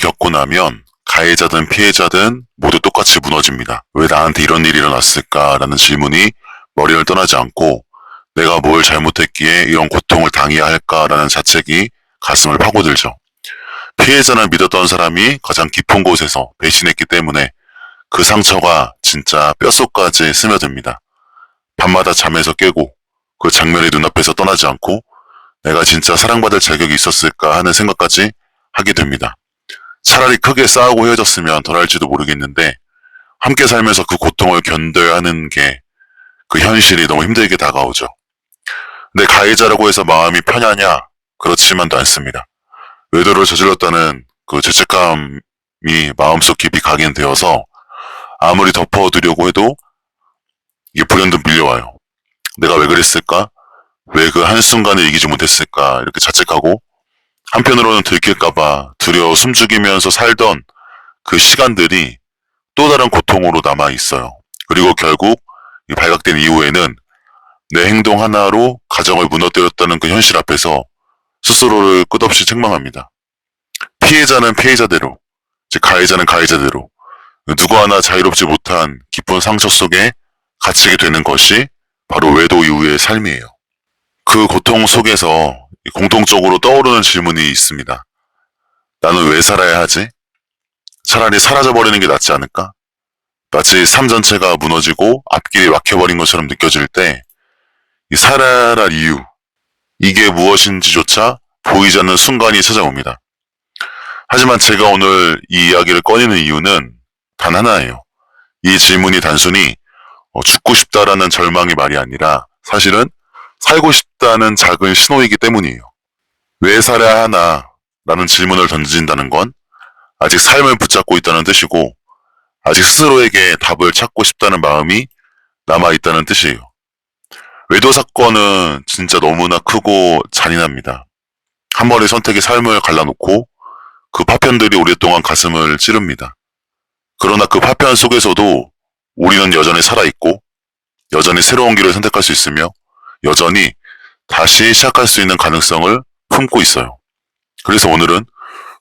겪고 나면 가해자든 피해자든 모두 똑같이 무너집니다. 왜 나한테 이런 일이 일어났을까라는 질문이 머리를 떠나지 않고 내가 뭘 잘못했기에 이런 고통을 당해야 할까라는 자책이 가슴을 파고들죠. 피해자는 믿었던 사람이 가장 깊은 곳에서 배신했기 때문에 그 상처가 진짜 뼛속까지 스며듭니다. 밤마다 잠에서 깨고 그 장면이 눈앞에서 떠나지 않고 내가 진짜 사랑받을 자격이 있었을까 하는 생각까지 하게 됩니다. 차라리 크게 싸우고 헤어졌으면 덜할지도 모르겠는데 함께 살면서 그 고통을 견뎌야 하는 게 그 현실이 너무 힘들게 다가오죠. 내 가해자라고 해서 마음이 편하냐? 그렇지만도 않습니다. 외도를 저질렀다는 그 죄책감이 마음속 깊이 각인되어서 아무리 덮어두려고 해도 이게 불현듯 밀려와요. 내가 왜 그랬을까? 왜 그 한순간에 이기지 못했을까? 이렇게 자책하고 한편으로는 들킬까봐 두려워 숨죽이면서 살던 그 시간들이 또 다른 고통으로 남아 있어요. 그리고 결국 발각된 이후에는 내 행동 하나로 가정을 무너뜨렸다는 그 현실 앞에서 스스로를 끝없이 책망합니다. 피해자는 피해자대로, 즉 가해자는 가해자대로 누구 하나 자유롭지 못한 깊은 상처 속에 갇히게 되는 것이 바로 외도 이후의 삶이에요. 그 고통 속에서 공통적으로 떠오르는 질문이 있습니다. 나는 왜 살아야 하지? 차라리 사라져버리는 게 낫지 않을까? 마치 삶 전체가 무너지고 앞길이 막혀버린 것처럼 느껴질 때 이 살아야 할 이유, 이게 무엇인지조차 보이지 않는 순간이 찾아옵니다. 하지만 제가 오늘 이 이야기를 꺼내는 이유는 단 하나예요. 이 질문이 단순히 죽고 싶다라는 절망의 말이 아니라 사실은 살고 싶다는 작은 신호이기 때문이에요. 왜 살아야 하나? 라는 질문을 던진다는 건 아직 삶을 붙잡고 있다는 뜻이고 아직 스스로에게 답을 찾고 싶다는 마음이 남아있다는 뜻이에요. 외도 사건은 진짜 너무나 크고 잔인합니다. 한 번의 선택이 삶을 갈라놓고 그 파편들이 오랫동안 가슴을 찌릅니다. 그러나 그 파편 속에서도 우리는 여전히 살아있고 여전히 새로운 길을 선택할 수 있으며 여전히 다시 시작할 수 있는 가능성을 품고 있어요. 그래서 오늘은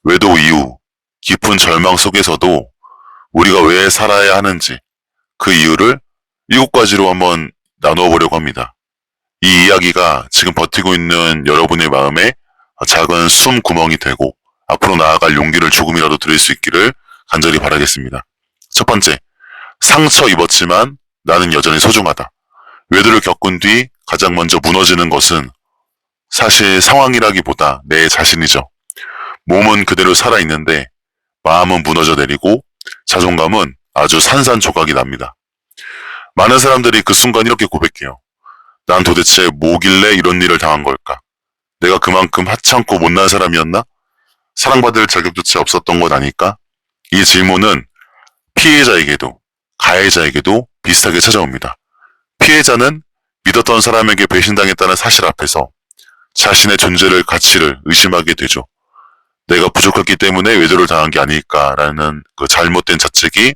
외도 이후 깊은 절망 속에서도 우리가 왜 살아야 하는지 그 이유를 7가지로 한번 나누어 보려고 합니다. 이 이야기가 지금 버티고 있는 여러분의 마음에 작은 숨 구멍이 되고 앞으로 나아갈 용기를 조금이라도 드릴 수 있기를 간절히 바라겠습니다. 첫 번째, 상처 입었지만 나는 여전히 소중하다. 외도를 겪은 뒤 가장 먼저 무너지는 것은 사실 상황이라기보다 내 자신이죠. 몸은 그대로 살아있는데 마음은 무너져 내리고 자존감은 아주 산산조각이 납니다. 많은 사람들이 그 순간 이렇게 고백해요. 난 도대체 뭐길래 이런 일을 당한 걸까? 내가 그만큼 하찮고 못난 사람이었나? 사랑받을 자격조차 없었던 것 아닐까? 이 질문은 피해자에게도 가해자에게도 비슷하게 찾아옵니다. 피해자는 믿었던 사람에게 배신당했다는 사실 앞에서 자신의 존재를 가치를 의심하게 되죠. 내가 부족했기 때문에 외도를 당한 게 아닐까라는 그 잘못된 자책이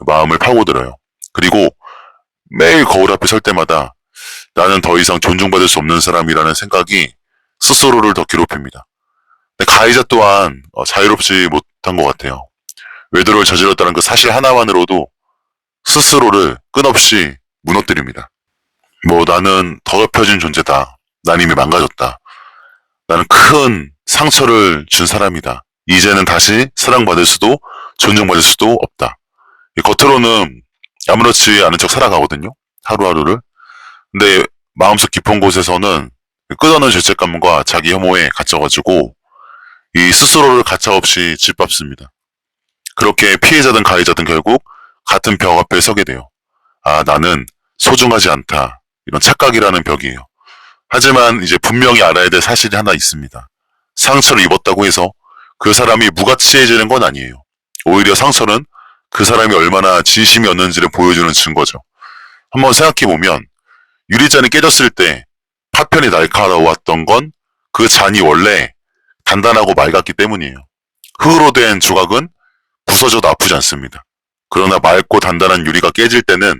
마음을 파고들어요. 그리고 매일 거울 앞에 설 때마다 나는 더 이상 존중받을 수 없는 사람이라는 생각이 스스로를 더 괴롭힙니다. 가해자 또한 자유롭지 못한 것 같아요. 외도를 저질렀다는 그 사실 하나만으로도 스스로를 끝없이 무너뜨립니다. 나는 더럽혀진 존재다. 난 이미 망가졌다. 나는 큰 상처를 준 사람이다. 이제는 다시 사랑받을 수도 존중받을 수도 없다. 겉으로는 아무렇지 않은 척 살아가거든요. 하루하루를. 근데 마음속 깊은 곳에서는 끝없는 죄책감과 자기 혐오에 갇혀가지고 이 스스로를 가차없이 짓밟습니다. 그렇게 피해자든 가해자든 결국 같은 벽 앞에 서게 돼요. 아, 나는 소중하지 않다. 이런 착각이라는 벽이에요. 하지만 이제 분명히 알아야 될 사실이 하나 있습니다. 상처를 입었다고 해서 그 사람이 무가치해지는 건 아니에요. 오히려 상처는 그 사람이 얼마나 진심이었는지를 보여주는 증거죠. 한번 생각해보면 유리잔이 깨졌을 때 파편이 날카로웠던 건 그 잔이 원래 단단하고 맑았기 때문이에요. 흙으로 된 조각은 부서져도 아프지 않습니다. 그러나 맑고 단단한 유리가 깨질 때는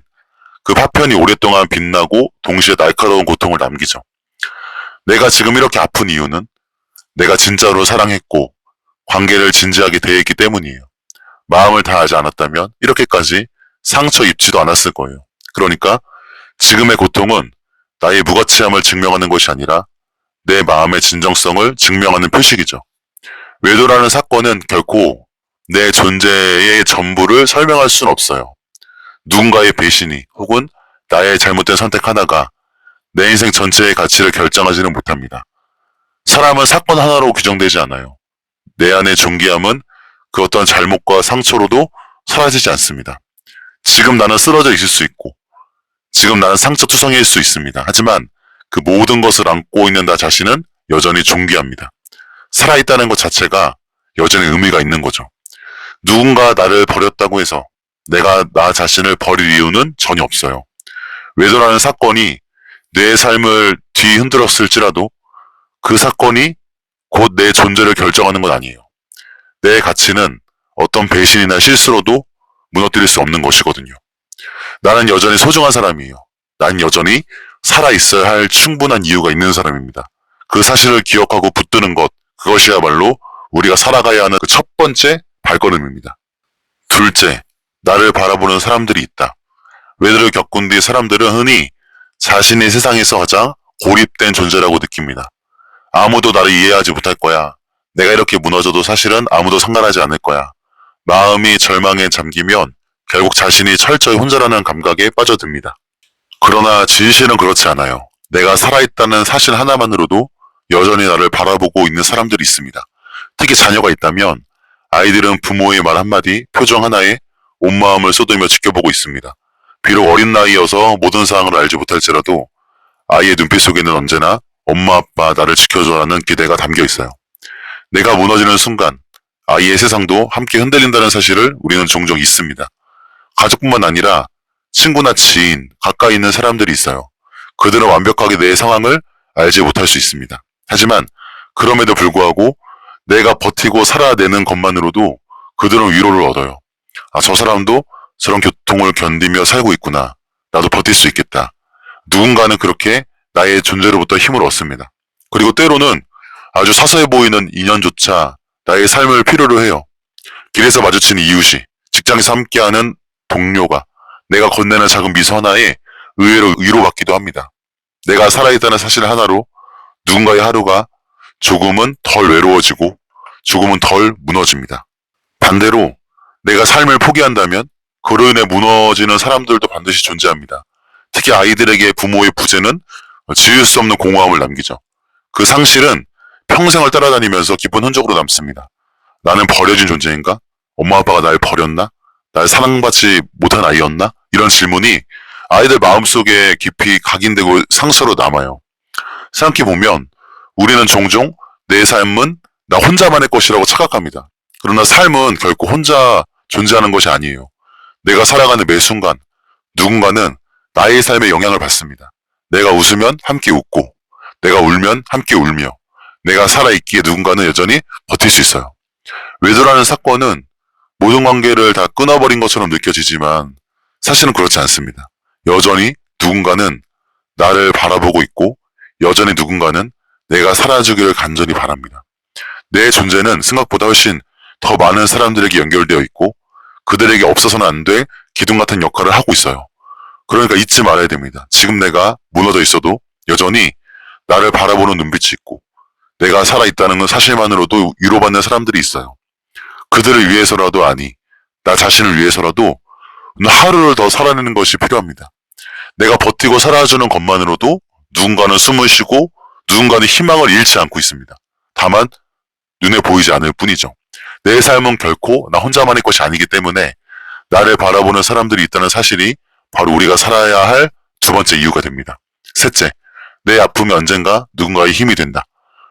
그 파편이 오랫동안 빛나고 동시에 날카로운 고통을 남기죠. 내가 지금 이렇게 아픈 이유는 내가 진짜로 사랑했고 관계를 진지하게 대했기 때문이에요. 마음을 다하지 않았다면 이렇게까지 상처 입지도 않았을 거예요. 그러니까 지금의 고통은 나의 무가치함을 증명하는 것이 아니라 내 마음의 진정성을 증명하는 표식이죠. 외도라는 사건은 결코 내 존재의 전부를 설명할 수는 없어요. 누군가의 배신이 혹은 나의 잘못된 선택 하나가 내 인생 전체의 가치를 결정하지는 못합니다. 사람은 사건 하나로 규정되지 않아요. 내 안의 존귀함은 그 어떤 잘못과 상처로도 사라지지 않습니다. 지금 나는 쓰러져 있을 수 있고, 지금 나는 상처투성이일 수 있습니다. 하지만 그 모든 것을 안고 있는 나 자신은 여전히 존귀합니다. 살아있다는 것 자체가 여전히 의미가 있는 거죠. 누군가 나를 버렸다고 해서 내가 나 자신을 버릴 이유는 전혀 없어요. 외도라는 사건이 내 삶을 뒤흔들었을지라도 그 사건이 곧 내 존재를 결정하는 건 아니에요. 내 가치는 어떤 배신이나 실수로도 무너뜨릴 수 없는 것이거든요. 나는 여전히 소중한 사람이에요. 난 여전히 살아있어야 할 충분한 이유가 있는 사람입니다. 그 사실을 기억하고 붙드는 것, 그것이야말로 우리가 살아가야 하는 그 첫 번째 발걸음입니다. 둘째, 나를 바라보는 사람들이 있다. 외도를 겪은 뒤 사람들은 흔히 자신의 세상에서 가장 고립된 존재라고 느낍니다. 아무도 나를 이해하지 못할 거야. 내가 이렇게 무너져도 사실은 아무도 상관하지 않을 거야. 마음이 절망에 잠기면 결국 자신이 철저히 혼자라는 감각에 빠져듭니다. 그러나 진실은 그렇지 않아요. 내가 살아있다는 사실 하나만으로도 여전히 나를 바라보고 있는 사람들이 있습니다. 특히 자녀가 있다면 아이들은 부모의 말 한마디, 표정 하나에 온 마음을 쏟으며 지켜보고 있습니다. 비록 어린 나이여서 모든 사항을 알지 못할지라도 아이의 눈빛 속에는 언제나 엄마 아빠 나를 지켜줘라는 기대가 담겨 있어요. 내가 무너지는 순간 아이의 세상도 함께 흔들린다는 사실을 우리는 종종 잊습니다. 가족뿐만 아니라 친구나 지인, 가까이 있는 사람들이 있어요. 그들은 완벽하게 내 상황을 알지 못할 수 있습니다. 하지만 그럼에도 불구하고 내가 버티고 살아내는 것만으로도 그들은 위로를 얻어요. 아, 저 사람도 저런 고통을 견디며 살고 있구나. 나도 버틸 수 있겠다. 누군가는 그렇게 나의 존재로부터 힘을 얻습니다. 그리고 때로는 아주 사소해 보이는 인연조차 나의 삶을 필요로 해요. 길에서 마주친 이웃이, 직장에서 함께하는 동료가 내가 건네는 작은 미소 하나에 의외로 위로받기도 합니다. 내가 살아있다는 사실 하나로 누군가의 하루가 조금은 덜 외로워지고 조금은 덜 무너집니다. 반대로 내가 삶을 포기한다면 그로 인해 무너지는 사람들도 반드시 존재합니다. 특히 아이들에게 부모의 부재는 지울 수 없는 공허함을 남기죠. 그 상실은 평생을 따라다니면서 깊은 흔적으로 남습니다. 나는 버려진 존재인가? 엄마 아빠가 날 버렸나? 날 사랑받지 못한 아이였나? 이런 질문이 아이들 마음속에 깊이 각인되고 상처로 남아요. 생각해보면 우리는 종종 내 삶은 나 혼자만의 것이라고 착각합니다. 그러나 삶은 결코 혼자 존재하는 것이 아니에요. 내가 살아가는 매 순간 누군가는 나의 삶에 영향을 받습니다. 내가 웃으면 함께 웃고, 내가 울면 함께 울며, 내가 살아있기에 누군가는 여전히 버틸 수 있어요. 외도라는 사건은 모든 관계를 다 끊어버린 것처럼 느껴지지만 사실은 그렇지 않습니다. 여전히 누군가는 나를 바라보고 있고 여전히 누군가는 내가 살아주기를 간절히 바랍니다. 내 존재는 생각보다 훨씬 더 많은 사람들에게 연결되어 있고 그들에게 없어서는 안 될 기둥 같은 역할을 하고 있어요. 그러니까 잊지 말아야 됩니다. 지금 내가 무너져 있어도 여전히 나를 바라보는 눈빛이 있고 내가 살아있다는 사실만으로도 위로받는 사람들이 있어요. 그들을 위해서라도 아니, 나 자신을 위해서라도 하루를 더 살아내는 것이 필요합니다. 내가 버티고 살아주는 것만으로도 누군가는 숨을 쉬고 누군가는 희망을 잃지 않고 있습니다. 다만 눈에 보이지 않을 뿐이죠. 내 삶은 결코 나 혼자만의 것이 아니기 때문에 나를 바라보는 사람들이 있다는 사실이 바로 우리가 살아야 할 두 번째 이유가 됩니다. 셋째, 내 아픔이 언젠가 누군가의 힘이 된다.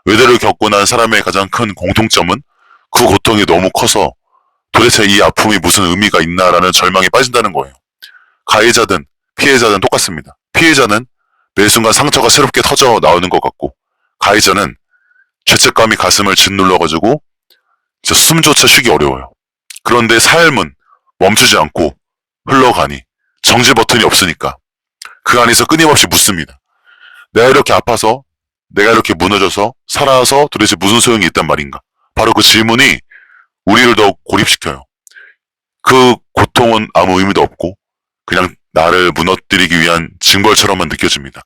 외도를 겪고 난 사람의 가장 큰 공통점은 그 고통이 너무 커서 도대체 이 아픔이 무슨 의미가 있나라는 절망에 빠진다는 거예요. 가해자든 피해자든 똑같습니다. 피해자는 매 순간 상처가 새롭게 터져 나오는 것 같고 가해자는 죄책감이 가슴을 짓눌러가지고 진짜 숨조차 쉬기 어려워요. 그런데 삶은 멈추지 않고 흘러가니 정지 버튼이 없으니까 그 안에서 끊임없이 묻습니다. 내가 이렇게 아파서 내가 이렇게 무너져서 살아서 도대체 무슨 소용이 있단 말인가? 바로 그 질문이 우리를 더 고립시켜요. 그 고통은 아무 의미도 없고 그냥 나를 무너뜨리기 위한 징벌처럼만 느껴집니다.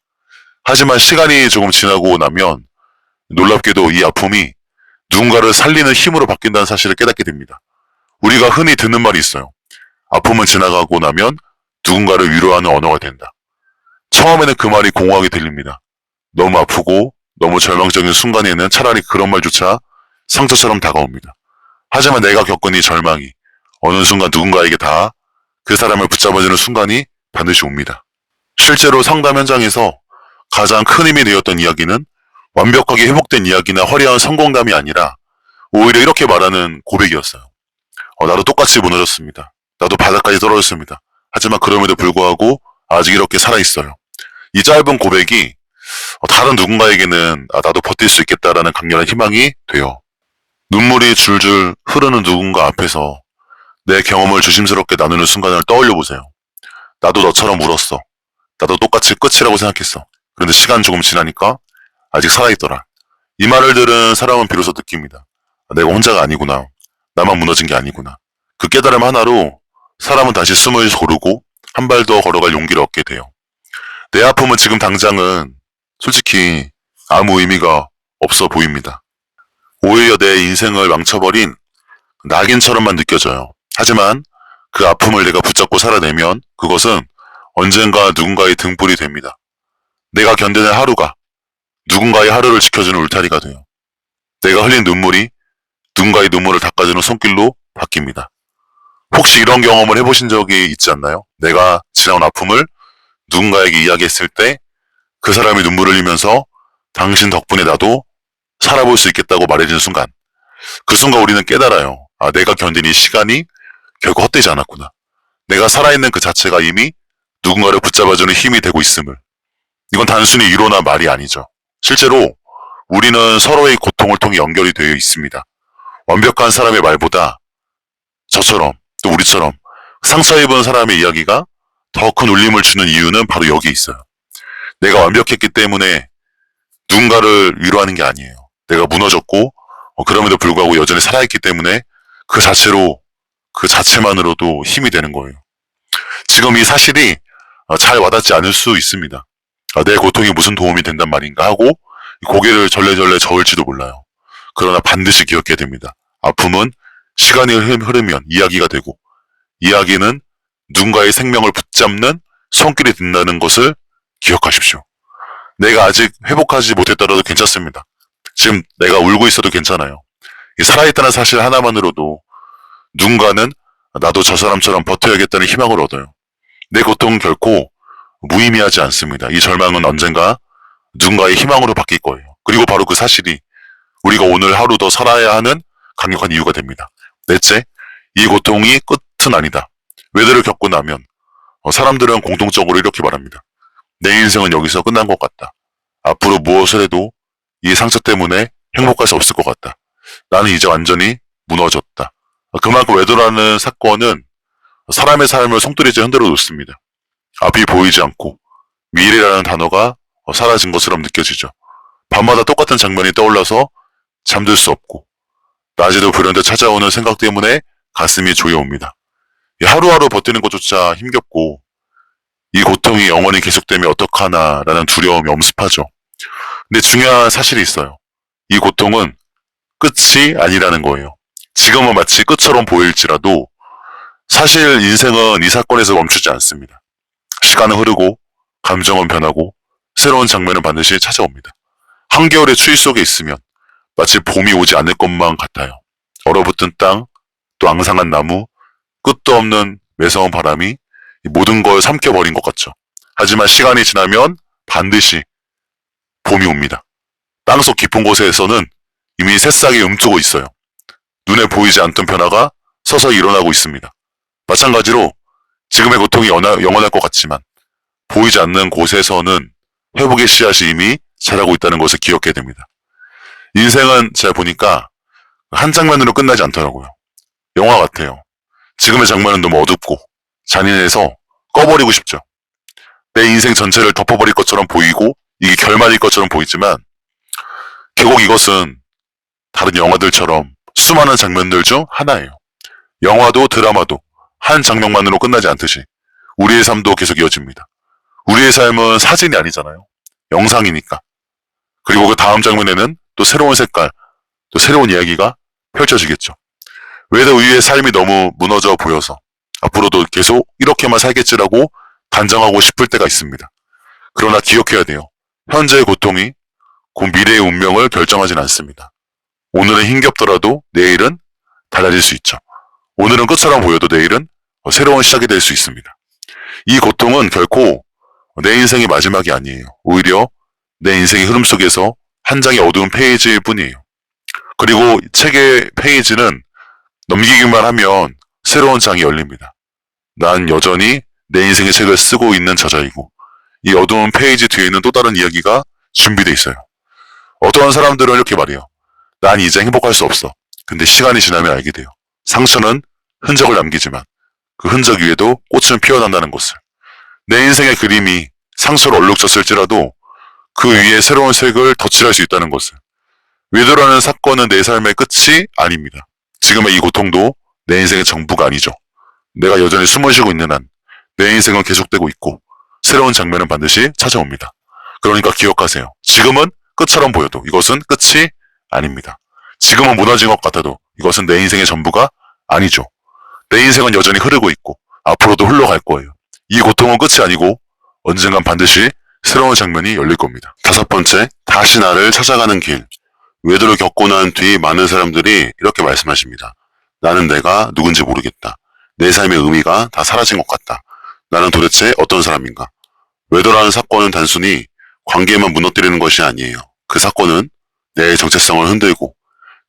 하지만 시간이 조금 지나고 나면 놀랍게도 이 아픔이 누군가를 살리는 힘으로 바뀐다는 사실을 깨닫게 됩니다. 우리가 흔히 듣는 말이 있어요. 아픔은 지나가고 나면 누군가를 위로하는 언어가 된다. 처음에는 그 말이 공허하게 들립니다. 너무 아프고 너무 절망적인 순간에는 차라리 그런 말조차 상처처럼 다가옵니다. 하지만 내가 겪은 이 절망이 어느 순간 누군가에게 다 그 사람을 붙잡아주는 순간이 반드시 옵니다. 실제로 상담 현장에서 가장 큰 힘이 되었던 이야기는 완벽하게 회복된 이야기나 화려한 성공담이 아니라 오히려 이렇게 말하는 고백이었어요. 나도 똑같이 무너졌습니다. 나도 바닥까지 떨어졌습니다. 하지만 그럼에도 불구하고 아직 이렇게 살아있어요. 이 짧은 고백이 다른 누군가에게는 나도 버틸 수 있겠다라는 강렬한 희망이 돼요. 눈물이 줄줄 흐르는 누군가 앞에서 내 경험을 조심스럽게 나누는 순간을 떠올려 보세요. 나도 너처럼 울었어. 나도 똑같이 끝이라고 생각했어. 그런데 시간 조금 지나니까 아직 살아있더라. 이 말을 들은 사람은 비로소 느낍니다. 내가 혼자가 아니구나. 나만 무너진 게 아니구나. 그 깨달음 하나로 사람은 다시 숨을 고르고 한 발 더 걸어갈 용기를 얻게 돼요. 내 아픔은 지금 당장은 솔직히 아무 의미가 없어 보입니다. 오히려 내 인생을 망쳐버린 낙인처럼만 느껴져요. 하지만 그 아픔을 내가 붙잡고 살아내면 그것은 언젠가 누군가의 등불이 됩니다. 내가 견디는 하루가 누군가의 하루를 지켜주는 울타리가 돼요. 내가 흘린 눈물이 누군가의 눈물을 닦아주는 손길로 바뀝니다. 혹시 이런 경험을 해보신 적이 있지 않나요? 내가 지나온 아픔을 누군가에게 이야기했을 때 그 사람이 눈물을 흘리면서 당신 덕분에 나도 살아볼 수 있겠다고 말해주는 순간, 그 순간 우리는 깨달아요. 내가 견딘 이 시간이 결코 헛되지 않았구나. 내가 살아있는 그 자체가 이미 누군가를 붙잡아주는 힘이 되고 있음을. 이건 단순히 위로나 말이 아니죠. 실제로 우리는 서로의 고통을 통해 연결이 되어 있습니다. 완벽한 사람의 말보다 저처럼 또 우리처럼 상처 입은 사람의 이야기가 더 큰 울림을 주는 이유는 바로 여기 있어요. 내가 완벽했기 때문에 누군가를 위로하는 게 아니에요. 내가 무너졌고 그럼에도 불구하고 여전히 살아있기 때문에 그 자체로 그 자체만으로도 힘이 되는 거예요. 지금 이 사실이 잘 와닿지 않을 수 있습니다. 내 고통이 무슨 도움이 된단 말인가 하고 고개를 절레절레 저을지도 몰라요. 그러나 반드시 기억해야 됩니다. 아픔은 시간이 흐르면 이야기가 되고 이야기는 누군가의 생명을 붙잡는 손길이 된다는 것을 기억하십시오. 내가 아직 회복하지 못했더라도 괜찮습니다. 지금 내가 울고 있어도 괜찮아요. 살아있다는 사실 하나만으로도 누군가는 나도 저 사람처럼 버텨야겠다는 희망을 얻어요. 내 고통은 결코 무의미하지 않습니다. 이 절망은 언젠가 누군가의 희망으로 바뀔 거예요. 그리고 바로 그 사실이 우리가 오늘 하루 더 살아야 하는 강력한 이유가 됩니다. 넷째, 이 고통이 끝은 아니다. 외도를 겪고 나면 사람들은 공통적으로 이렇게 말합니다. 내 인생은 여기서 끝난 것 같다. 앞으로 무엇을 해도 이 상처 때문에 행복할 수 없을 것 같다. 나는 이제 완전히 무너졌다. 그만큼 외도라는 사건은 사람의 삶을 송두리째 흔들어 놓습니다. 앞이 보이지 않고 미래라는 단어가 사라진 것처럼 느껴지죠. 밤마다 똑같은 장면이 떠올라서 잠들 수 없고 낮에도 불현듯 찾아오는 생각 때문에 가슴이 조여옵니다. 하루하루 버티는 것조차 힘겹고 이 고통이 영원히 계속되면 어떡하나라는 두려움이 엄습하죠. 근데 중요한 사실이 있어요. 이 고통은 끝이 아니라는 거예요. 지금은 마치 끝처럼 보일지라도 사실 인생은 이 사건에서 멈추지 않습니다. 시간은 흐르고 감정은 변하고 새로운 장면은 반드시 찾아옵니다. 한겨울의 추위 속에 있으면 마치 봄이 오지 않을 것만 같아요. 얼어붙은 땅, 또 앙상한 나무, 끝도 없는 매서운 바람이 모든 걸 삼켜버린 것 같죠. 하지만 시간이 지나면 반드시 봄이 옵니다. 땅속 깊은 곳에서는 이미 새싹이 움트고 있어요. 눈에 보이지 않던 변화가 서서히 일어나고 있습니다. 마찬가지로 지금의 고통이 영원할 것 같지만 보이지 않는 곳에서는 회복의 씨앗이 이미 자라고 있다는 것을 기억해야 됩니다. 인생은 제가 보니까 한 장면으로 끝나지 않더라고요. 영화 같아요. 지금의 장면은 너무 어둡고 잔인해서 꺼버리고 싶죠. 내 인생 전체를 덮어버릴 것처럼 보이고 이게 결말일 것처럼 보이지만 결국 이것은 다른 영화들처럼 수많은 장면들 중 하나예요. 영화도 드라마도 한 장면만으로 끝나지 않듯이 우리의 삶도 계속 이어집니다. 우리의 삶은 사진이 아니잖아요. 영상이니까. 그리고 그 다음 장면에는 또 새로운 색깔, 또 새로운 이야기가 펼쳐지겠죠. 외도 우리의 삶이 너무 무너져 보여서 앞으로도 계속 이렇게만 살겠지라고 단정하고 싶을 때가 있습니다. 그러나 기억해야 돼요. 현재의 고통이 곧 미래의 운명을 결정하진 않습니다. 오늘은 힘겹더라도 내일은 달라질 수 있죠. 오늘은 끝처럼 보여도 내일은 새로운 시작이 될 수 있습니다. 이 고통은 결코 내 인생의 마지막이 아니에요. 오히려 내 인생의 흐름 속에서 한 장의 어두운 페이지일 뿐이에요. 그리고 책의 페이지는 넘기기만 하면 새로운 장이 열립니다. 난 여전히 내 인생의 책을 쓰고 있는 저자이고 이 어두운 페이지 뒤에는 또 다른 이야기가 준비되어 있어요. 어떠한 사람들은 이렇게 말해요. 난 이제 행복할 수 없어. 근데 시간이 지나면 알게 돼요. 상처는 흔적을 남기지만 그 흔적 위에도 꽃은 피어난다는 것을. 내 인생의 그림이 상처로 얼룩졌을지라도 그 위에 새로운 색을 덧칠할 수 있다는 것을. 외도라는 사건은 내 삶의 끝이 아닙니다. 지금의 이 고통도 내 인생의 전부가 아니죠. 내가 여전히 숨을 쉬고 있는 한 내 인생은 계속되고 있고 새로운 장면은 반드시 찾아옵니다. 그러니까 기억하세요. 지금은 끝처럼 보여도 이것은 끝이 아닙니다. 지금은 무너진 것 같아도 이것은 내 인생의 전부가 아니죠. 내 인생은 여전히 흐르고 있고 앞으로도 흘러갈 거예요. 이 고통은 끝이 아니고 언젠간 반드시 새로운 장면이 열릴 겁니다. 다섯 번째, 다시 나를 찾아가는 길. 외도를 겪고 난 뒤 많은 사람들이 이렇게 말씀하십니다. 나는 내가 누군지 모르겠다. 내 삶의 의미가 다 사라진 것 같다. 나는 도대체 어떤 사람인가? 외도라는 사건은 단순히 관계만 무너뜨리는 것이 아니에요. 그 사건은 내 정체성을 흔들고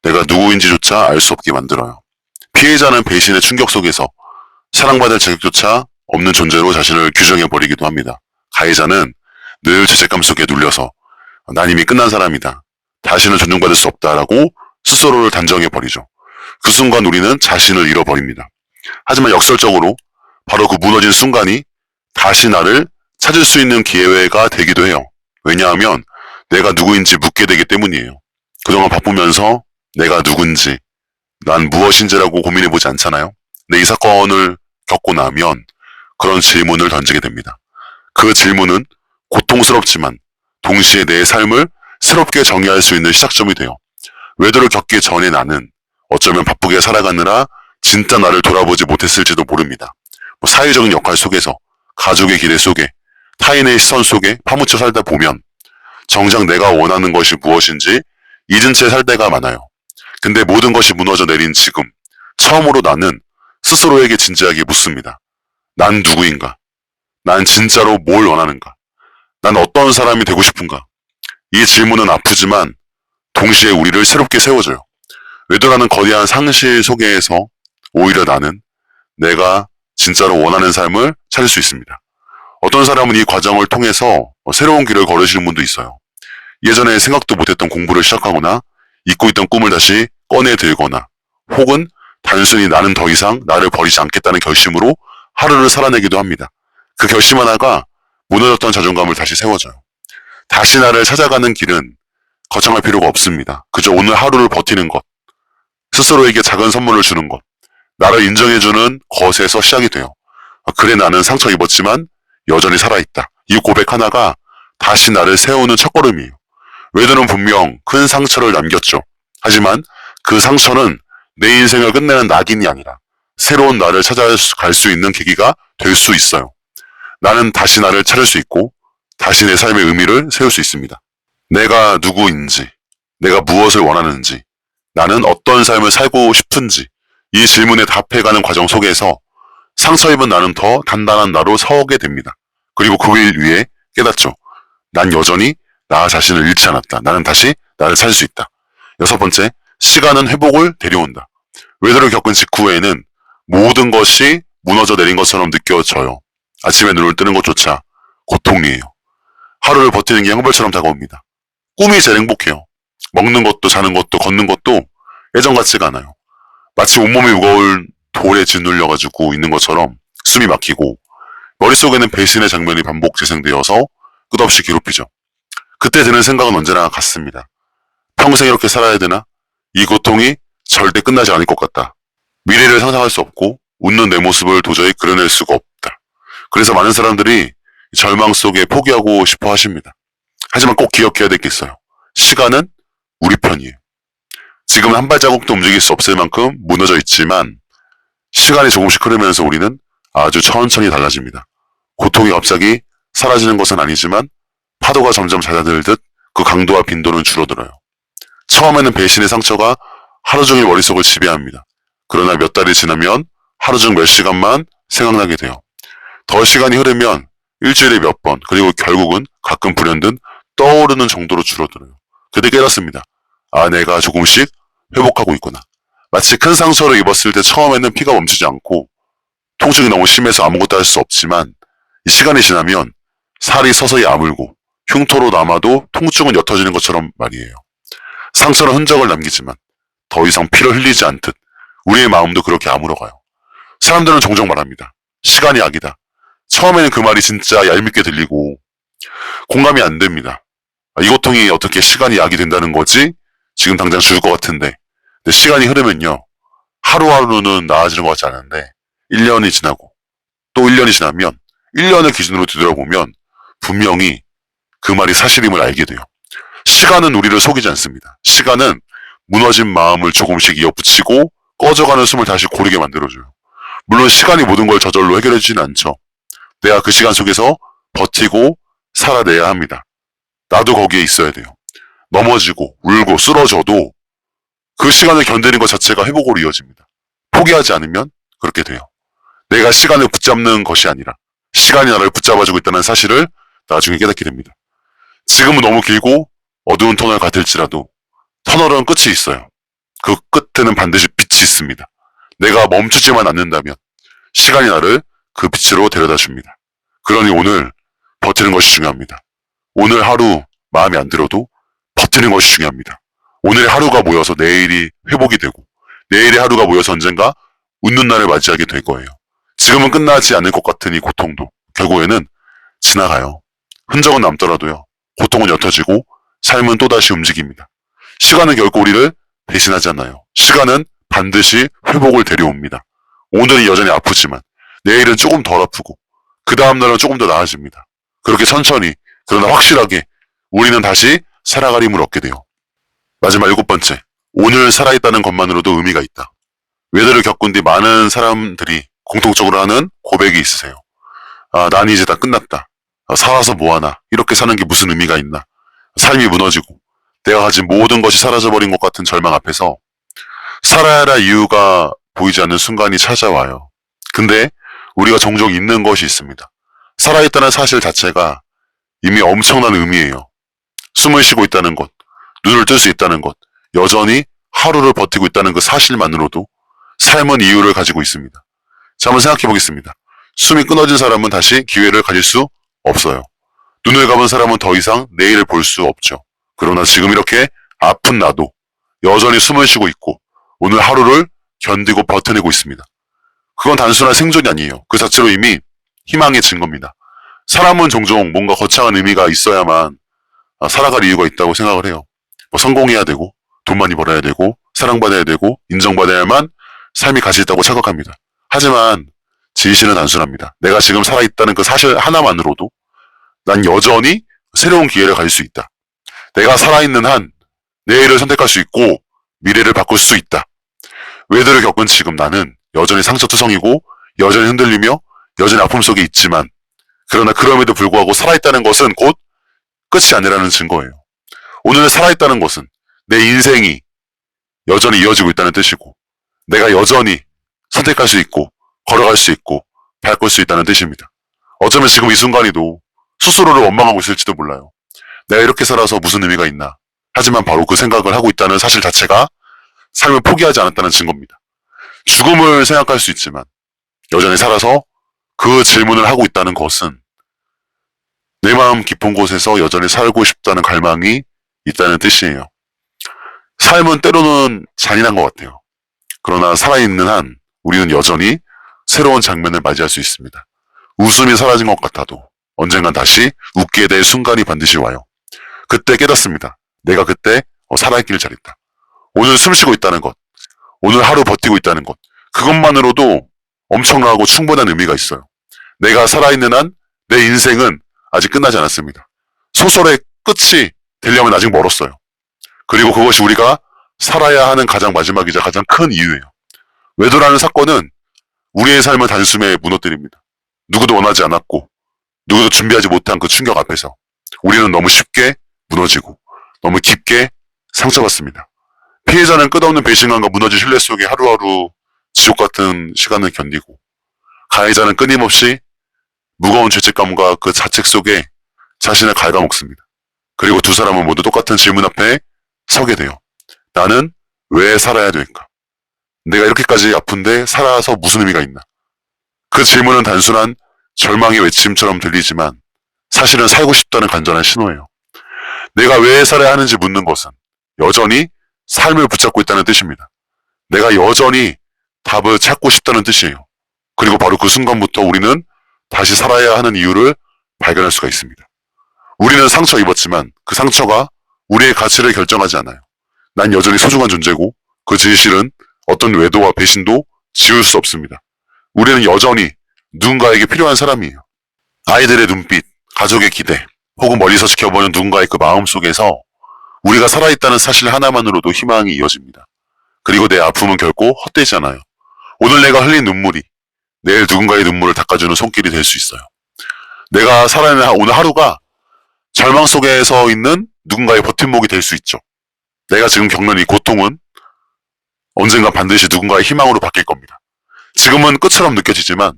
내가 누구인지조차 알 수 없게 만들어요. 피해자는 배신의 충격 속에서 사랑받을 자격조차 없는 존재로 자신을 규정해버리기도 합니다. 가해자는 늘 죄책감 속에 눌려서 난 이미 끝난 사람이다. 다시는 존중받을 수 없다라고 스스로를 단정해버리죠. 그 순간 우리는 자신을 잃어버립니다. 하지만 역설적으로 바로 그 무너진 순간이 다시 나를 찾을 수 있는 기회가 되기도 해요. 왜냐하면 내가 누구인지 묻게 되기 때문이에요. 그동안 바쁘면서 내가 누군지, 난 무엇인지라고 고민해보지 않잖아요. 근데 이 사건을 겪고 나면 그런 질문을 던지게 됩니다. 그 질문은 고통스럽지만 동시에 내 삶을 새롭게 정의할 수 있는 시작점이 돼요. 외도를 겪기 전에 나는 어쩌면 바쁘게 살아가느라 진짜 나를 돌아보지 못했을지도 모릅니다. 사회적인 역할 속에서, 가족의 기대 속에, 타인의 시선 속에 파묻혀 살다 보면 정작 내가 원하는 것이 무엇인지 잊은 채 살 때가 많아요. 근데 모든 것이 무너져 내린 지금, 처음으로 나는 스스로에게 진지하게 묻습니다. 난 누구인가? 난 진짜로 뭘 원하는가? 난 어떤 사람이 되고 싶은가? 이 질문은 아프지만 동시에 우리를 새롭게 세워줘요. 외도라는 거대한 상실 속에서 오히려 나는 내가 진짜로 원하는 삶을 찾을 수 있습니다. 어떤 사람은 이 과정을 통해서 새로운 길을 걸으시는 분도 있어요. 예전에 생각도 못했던 공부를 시작하거나 잊고 있던 꿈을 다시 꺼내 들거나 혹은 단순히 나는 더 이상 나를 버리지 않겠다는 결심으로 하루를 살아내기도 합니다. 그 결심 하나가 무너졌던 자존감을 다시 세워줘요. 다시 나를 찾아가는 길은 거창할 필요가 없습니다. 그저 오늘 하루를 버티는 것, 스스로에게 작은 선물을 주는 것, 나를 인정해주는 것에서 시작이 돼요. 그래 나는 상처 입었지만 여전히 살아있다. 이 고백 하나가 다시 나를 세우는 첫걸음이에요. 외도는 분명 큰 상처를 남겼죠. 하지만 그 상처는 내 인생을 끝내는 낙인이 아니라 새로운 나를 찾아갈 수 있는 계기가 될 수 있어요. 나는 다시 나를 찾을 수 있고 다시 내 삶의 의미를 세울 수 있습니다. 내가 누구인지, 내가 무엇을 원하는지, 나는 어떤 삶을 살고 싶은지 이 질문에 답해가는 과정 속에서 상처 입은 나는 더 단단한 나로 서게 됩니다. 그리고 그 일 위에 깨닫죠. 난 여전히 나 자신을 잃지 않았다. 나는 다시 나를 찾을 수 있다. 여섯 번째, 시간은 회복을 데려온다. 외도를 겪은 직후에는 모든 것이 무너져 내린 것처럼 느껴져요. 아침에 눈을 뜨는 것조차 고통이에요. 하루를 버티는 게 형벌처럼 다가옵니다. 꿈이 제일 행복해요. 먹는 것도 자는 것도 걷는 것도 예전 같지가 않아요. 마치 온몸이 무거운 돌에 짓눌려가지고 있는 것처럼 숨이 막히고 머릿속에는 배신의 장면이 반복 재생되어서 끝없이 괴롭히죠. 그때 드는 생각은 언제나 같습니다. 평생 이렇게 살아야 되나? 이 고통이 절대 끝나지 않을 것 같다. 미래를 상상할 수 없고 웃는 내 모습을 도저히 그려낼 수가 없다. 그래서 많은 사람들이 절망 속에 포기하고 싶어 하십니다. 하지만 꼭 기억해야 될 게 있어요. 시간은 우리 편이에요. 지금은 한 발자국도 움직일 수 없을 만큼 무너져 있지만 시간이 조금씩 흐르면서 우리는 아주 천천히 달라집니다. 고통이 갑자기 사라지는 것은 아니지만 파도가 점점 잦아들듯 그 강도와 빈도는 줄어들어요. 처음에는 배신의 상처가 하루 종일 머릿속을 지배합니다. 그러나 몇 달이 지나면 하루 중 몇 시간만 생각나게 돼요. 더 시간이 흐르면 일주일에 몇 번, 그리고 결국은 가끔 불현듯 떠오르는 정도로 줄어들어요. 그때 깨닫습니다. 아, 내가 조금씩 회복하고 있구나. 마치 큰 상처를 입었을 때 처음에는 피가 멈추지 않고 통증이 너무 심해서 아무것도 할 수 없지만 시간이 지나면 살이 서서히 아물고 흉터로 남아도 통증은 옅어지는 것처럼 말이에요. 상처는 흔적을 남기지만 더 이상 피를 흘리지 않듯 우리의 마음도 그렇게 아물어가요. 사람들은 종종 말합니다. 시간이 약이다. 처음에는 그 말이 진짜 얄밉게 들리고 공감이 안 됩니다. 이 고통이 어떻게 시간이 약이 된다는 거지? 지금 당장 죽을 것 같은데. 근데 시간이 흐르면요. 하루하루는 나아지는 것 같지 않은데 1년이 지나고 또 1년이 지나면 1년을 기준으로 뒤돌아보면 분명히 그 말이 사실임을 알게 돼요. 시간은 우리를 속이지 않습니다. 시간은 무너진 마음을 조금씩 이어붙이고 꺼져가는 숨을 다시 고르게 만들어줘요. 물론 시간이 모든 걸 저절로 해결해주진 않죠. 내가 그 시간 속에서 버티고 살아내야 합니다. 나도 거기에 있어야 돼요. 넘어지고 울고 쓰러져도 그 시간을 견디는 것 자체가 회복으로 이어집니다. 포기하지 않으면 그렇게 돼요. 내가 시간을 붙잡는 것이 아니라 시간이 나를 붙잡아주고 있다는 사실을 나중에 깨닫게 됩니다. 지금은 너무 길고 어두운 터널 같을지라도 터널은 끝이 있어요. 그 끝에는 반드시 빛이 있습니다. 내가 멈추지만 않는다면 시간이 나를 그 빛으로 데려다 줍니다. 그러니 오늘 버티는 것이 중요합니다. 오늘 하루 마음에 안 들어도 버티는 것이 중요합니다. 오늘의 하루가 모여서 내일이 회복이 되고 내일의 하루가 모여서 언젠가 웃는 날을 맞이하게 될 거예요. 지금은 끝나지 않을 것 같은 이 고통도 결국에는 지나가요. 흔적은 남더라도요. 고통은 옅어지고 삶은 또다시 움직입니다. 시간은 결코 우리를 배신하지 않아요. 시간은 반드시 회복을 데려옵니다. 오늘은 여전히 아프지만 내일은 조금 덜 아프고 그 다음날은 조금 더 나아집니다. 그렇게 천천히 그러나 확실하게 우리는 다시 살아갈 힘을 얻게 돼요. 마지막 7번째, 오늘 살아있다는 것만으로도 의미가 있다. 외도를 겪은 뒤 많은 사람들이 공통적으로 하는 고백이 있으세요. 아, 난 이제 다 끝났다. 아, 살아서 뭐하나. 이렇게 사는 게 무슨 의미가 있나. 삶이 무너지고 내가 가진 모든 것이 사라져버린 것 같은 절망 앞에서 살아야 할 이유가 보이지 않는 순간이 찾아와요. 근데 우리가 종종 잊는 것이 있습니다. 살아있다는 사실 자체가 이미 엄청난 의미예요. 숨을 쉬고 있다는 것, 눈을 뜰 수 있다는 것, 여전히 하루를 버티고 있다는 그 사실만으로도 삶은 이유를 가지고 있습니다. 자, 한번 생각해 보겠습니다. 숨이 끊어진 사람은 다시 기회를 가질 수 없어요. 눈을 감은 사람은 더 이상 내일을 볼 수 없죠. 그러나 지금 이렇게 아픈 나도 여전히 숨을 쉬고 있고 오늘 하루를 견디고 버텨내고 있습니다. 그건 단순한 생존이 아니에요. 그 자체로 이미 희망의 증거입니다. 사람은 종종 뭔가 거창한 의미가 있어야만 살아갈 이유가 있다고 생각을 해요. 뭐 성공해야 되고 돈 많이 벌어야 되고 사랑받아야 되고 인정받아야만 삶이 가치 있다고 착각합니다. 하지만 진실은 단순합니다. 내가 지금 살아있다는 그 사실 하나만으로도 난 여전히 새로운 기회를 가질 수 있다. 내가 살아있는 한 내일을 선택할 수 있고 미래를 바꿀 수 있다. 외도를 겪은 지금 나는 여전히 상처투성이고 여전히 흔들리며 여전히 아픔 속에 있지만 그러나 그럼에도 불구하고 살아있다는 것은 곧 끝이 아니라는 증거예요. 오늘 살아있다는 것은 내 인생이 여전히 이어지고 있다는 뜻이고 내가 여전히 선택할 수 있고 걸어갈 수 있고 바꿀 수 있다는 뜻입니다. 어쩌면 지금 이 순간에도 스스로를 원망하고 있을지도 몰라요. 내가 이렇게 살아서 무슨 의미가 있나. 하지만 바로 그 생각을 하고 있다는 사실 자체가 삶을 포기하지 않았다는 증거입니다. 죽음을 생각할 수 있지만 여전히 살아서 그 질문을 하고 있다는 것은 내 마음 깊은 곳에서 여전히 살고 싶다는 갈망이 있다는 뜻이에요. 삶은 때로는 잔인한 것 같아요. 그러나 살아있는 한 우리는 여전히 새로운 장면을 맞이할 수 있습니다. 웃음이 사라진 것 같아도 언젠간 다시 웃게 될 순간이 반드시 와요. 그때 깨닫습니다. 내가 그때 살아있기를 잘했다. 오늘 숨 쉬고 있다는 것, 오늘 하루 버티고 있다는 것. 그것만으로도 엄청나고 충분한 의미가 있어요. 내가 살아있는 한 내 인생은 아직 끝나지 않았습니다. 소설의 끝이 되려면 아직 멀었어요. 그리고 그것이 우리가 살아야 하는 가장 마지막이자 가장 큰 이유예요. 외도라는 사건은 우리의 삶을 단숨에 무너뜨립니다. 누구도 원하지 않았고 누구도 준비하지 못한 그 충격 앞에서 우리는 너무 쉽게 무너지고 너무 깊게 상처받습니다. 피해자는 끝없는 배신감과 무너진 신뢰 속에 하루하루 지옥 같은 시간을 견디고, 가해자는 끊임없이 무거운 죄책감과 그 자책 속에 자신을 갉아먹습니다. 그리고 두 사람은 모두 똑같은 질문 앞에 서게 돼요. 나는 왜 살아야 될까? 내가 이렇게까지 아픈데 살아서 무슨 의미가 있나? 그 질문은 단순한 절망의 외침처럼 들리지만 사실은 살고 싶다는 간절한 신호예요. 내가 왜 살아야 하는지 묻는 것은 여전히 삶을 붙잡고 있다는 뜻입니다. 내가 여전히 답을 찾고 싶다는 뜻이에요. 그리고 바로 그 순간부터 우리는 다시 살아야 하는 이유를 발견할 수가 있습니다. 우리는 상처 입었지만 그 상처가 우리의 가치를 결정하지 않아요. 난 여전히 소중한 존재고 그 진실은 어떤 외도와 배신도 지울 수 없습니다. 우리는 여전히 누군가에게 필요한 사람이에요. 아이들의 눈빛, 가족의 기대, 혹은 멀리서 지켜보는 누군가의 그 마음 속에서 우리가 살아있다는 사실 하나만으로도 희망이 이어집니다. 그리고 내 아픔은 결코 헛되지 않아요. 오늘 내가 흘린 눈물이 내일 누군가의 눈물을 닦아주는 손길이 될 수 있어요. 내가 살아내는 오늘 하루가 절망 속에서 있는 누군가의 버팀목이 될 수 있죠. 내가 지금 겪는 이 고통은 언젠가 반드시 누군가의 희망으로 바뀔 겁니다. 지금은 끝처럼 느껴지지만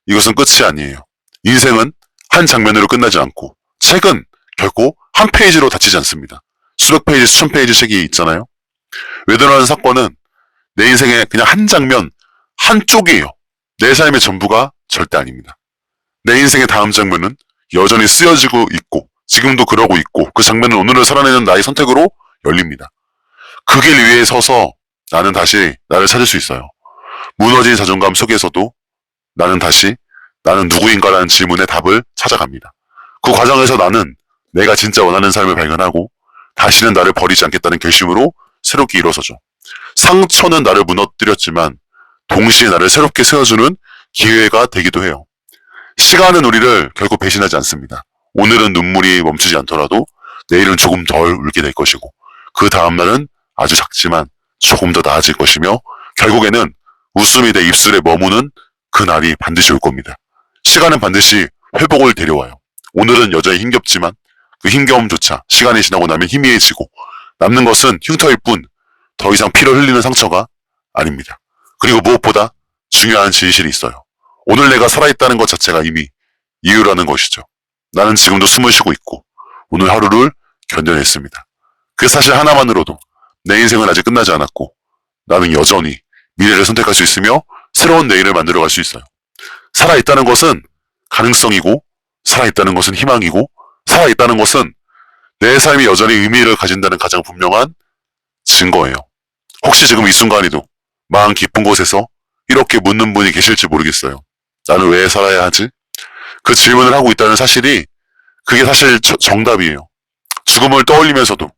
이것은 끝이 아니에요. 인생은 한 장면으로 끝나지 않고 책은 결코 한 페이지로 닫히지 않습니다. 수백 페이지, 수천 페이지 책이 있잖아요. 외도라는 사건은 내 인생의 그냥 한 장면, 한 쪽이에요. 내 삶의 전부가 절대 아닙니다. 내 인생의 다음 장면은 여전히 쓰여지고 있고 지금도 그러고 있고 그 장면은 오늘을 살아내는 나의 선택으로 열립니다. 그 길 위에 서서 나는 다시 나를 찾을 수 있어요. 무너진 자존감 속에서도 나는 다시 나는 누구인가라는 질문에 답을 찾아갑니다. 그 과정에서 나는 내가 진짜 원하는 삶을 발견하고 다시는 나를 버리지 않겠다는 결심으로 새롭게 일어서죠. 상처는 나를 무너뜨렸지만 동시에 나를 새롭게 세워주는 기회가 되기도 해요. 시간은 우리를 결코 배신하지 않습니다. 오늘은 눈물이 멈추지 않더라도 내일은 조금 덜 울게 될 것이고 그 다음날은 아주 작지만 조금 더 나아질 것이며 결국에는 웃음이 내 입술에 머무는 그 날이 반드시 올 겁니다. 시간은 반드시 회복을 데려와요. 오늘은 여전히 힘겹지만 그 힘겨움조차 시간이 지나고 나면 희미해지고 남는 것은 흉터일 뿐 더 이상 피를 흘리는 상처가 아닙니다. 그리고 무엇보다 중요한 진실이 있어요. 오늘 내가 살아있다는 것 자체가 이미 이유라는 것이죠. 나는 지금도 숨을 쉬고 있고 오늘 하루를 견뎌냈습니다. 그 사실 하나만으로도 내 인생은 아직 끝나지 않았고 나는 여전히 미래를 선택할 수 있으며 새로운 내일을 만들어갈 수 있어요. 살아있다는 것은 가능성이고 살아있다는 것은 희망이고 살아있다는 것은 내 삶이 여전히 의미를 가진다는 가장 분명한 증거예요. 혹시 지금 이 순간에도 마음 깊은 곳에서 이렇게 묻는 분이 계실지 모르겠어요. 나는 왜 살아야 하지? 그 질문을 하고 있다는 사실이 그게 사실 정답이에요. 죽음을 떠올리면서도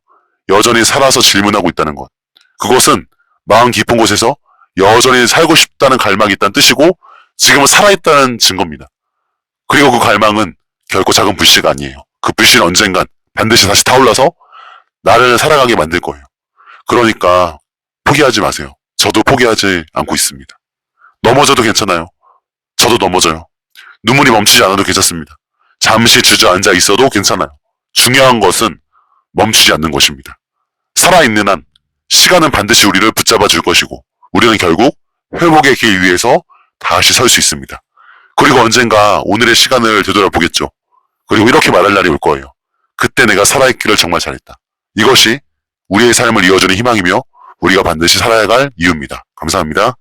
여전히 살아서 질문하고 있다는 것. 그것은 마음 깊은 곳에서 여전히 살고 싶다는 갈망이 있다는 뜻이고 지금은 살아있다는 증거입니다. 그리고 그 갈망은 결코 작은 불씨가 아니에요. 그 불씨는 언젠간 반드시 다시 타올라서 나를 살아가게 만들 거예요. 그러니까 포기하지 마세요. 저도 포기하지 않고 있습니다. 넘어져도 괜찮아요. 저도 넘어져요. 눈물이 멈추지 않아도 괜찮습니다. 잠시 주저앉아 있어도 괜찮아요. 중요한 것은 멈추지 않는 것입니다. 살아있는 한 시간은 반드시 우리를 붙잡아 줄 것이고 우리는 결국 회복의 길 위에서 다시 설 수 있습니다. 그리고 언젠가 오늘의 시간을 되돌아보겠죠. 그리고 이렇게 말할 날이 올 거예요. 그때 내가 살아있기를 정말 잘했다. 이것이 우리의 삶을 이어주는 희망이며 우리가 반드시 살아야 할 이유입니다. 감사합니다.